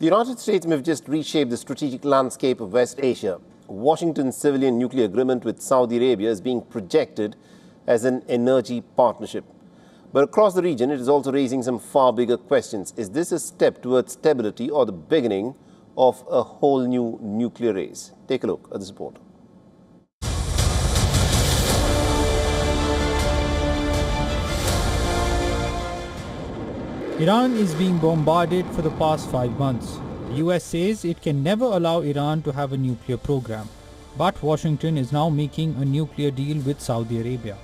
The United States may have just reshaped the strategic landscape of West Asia. Washington's civilian nuclear agreement with Saudi Arabia is being projected as an energy partnership. But across the region, it is also raising some far bigger questions. Is this a step towards stability or the beginning of a whole new nuclear race? Take a look at this report. Iran is being bombarded for the past 5 months. The US says it can never allow Iran to have a nuclear program. But Washington is now making a nuclear deal with Saudi Arabia.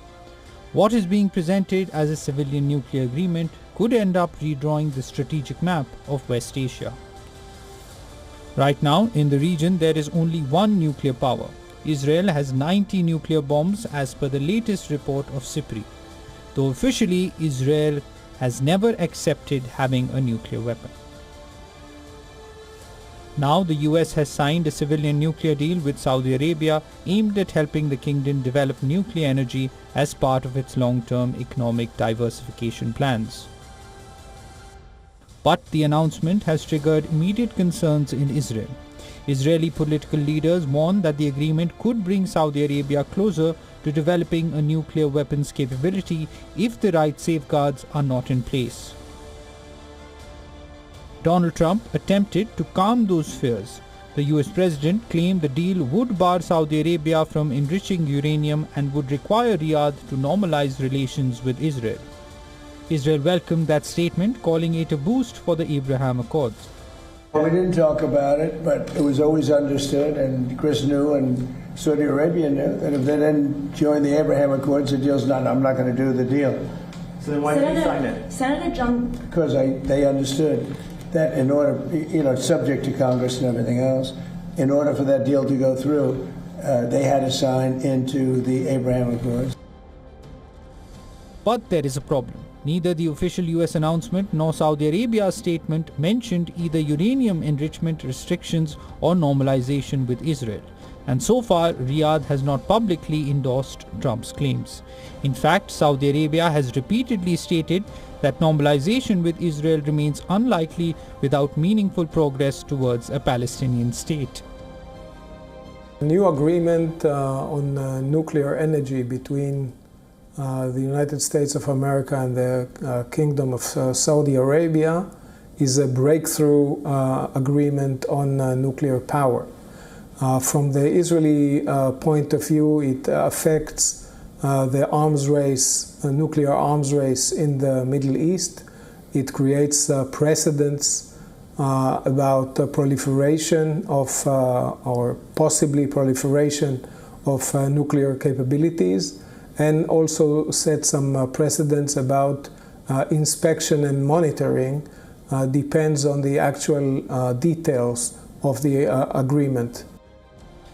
What is being presented as a civilian nuclear agreement could end up redrawing the strategic map of West Asia. Right now, in the region, there is only one nuclear power. Israel has 90 nuclear bombs as per the latest report of SIPRI. Though officially, Israel has never accepted having a nuclear weapon. Now the US has signed a civilian nuclear deal with Saudi Arabia aimed at helping the kingdom develop nuclear energy as part of its long-term economic diversification plans. But the announcement has triggered immediate concerns in Israel. Israeli political leaders warn that the agreement could bring Saudi Arabia closer to developing a nuclear weapons capability if the right safeguards are not in place. Donald Trump attempted to calm those fears. The US president claimed the deal would bar Saudi Arabia from enriching uranium and would require Riyadh to normalize relations with Israel. Israel welcomed that statement, calling it a boost for the Abraham Accords. Well, we didn't talk about it, but it was always understood, and Chris knew, and Saudi Arabia knew, that if they didn't join the Abraham Accords, the deal's not, I'm not going to do the deal. So then why did you sign it? Senator John... Because they understood that in order, subject to Congress and everything else, in order for that deal to go through, they had to sign into the Abraham Accords. But there is a problem. Neither the official US announcement nor Saudi Arabia's statement mentioned either uranium enrichment restrictions or normalization with Israel. And so far, Riyadh has not publicly endorsed Trump's claims. In fact, Saudi Arabia has repeatedly stated that normalization with Israel remains unlikely without meaningful progress towards a Palestinian state. A new agreement on nuclear energy between the United States of America and the Kingdom of Saudi Arabia is a breakthrough agreement on nuclear power. From the Israeli point of view, it affects the arms race, nuclear arms race in the Middle East. It creates precedents about proliferation of, or possibly proliferation of nuclear capabilities, and also set some precedents about inspection and monitoring. Depends on the actual details of the agreement.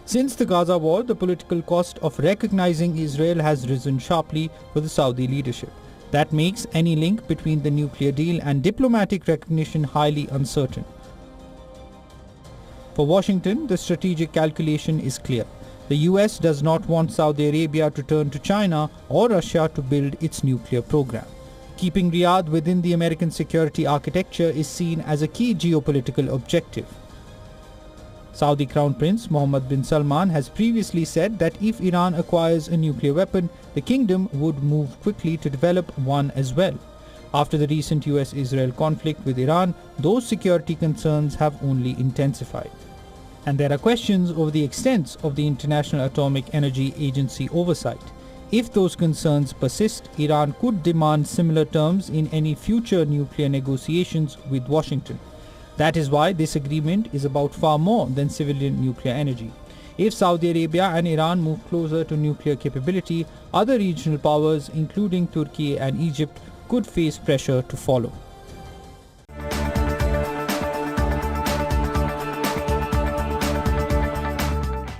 Since the Gaza war, the political cost of recognizing Israel has risen sharply for the Saudi leadership. That makes any link between the nuclear deal and diplomatic recognition highly uncertain. For Washington, the strategic calculation is clear. The US does not want Saudi Arabia to turn to China or Russia to build its nuclear program. Keeping Riyadh within the American security architecture is seen as a key geopolitical objective. Saudi Crown Prince Mohammed bin Salman has previously said that if Iran acquires a nuclear weapon, the kingdom would move quickly to develop one as well. After the recent US-Israel conflict with Iran, those security concerns have only intensified. And there are questions over the extent of the International Atomic Energy Agency oversight. If those concerns persist, Iran could demand similar terms in any future nuclear negotiations with Washington. That is why this agreement is about far more than civilian nuclear energy. If Saudi Arabia and Iran move closer to nuclear capability, other regional powers, including Turkey and Egypt, could face pressure to follow.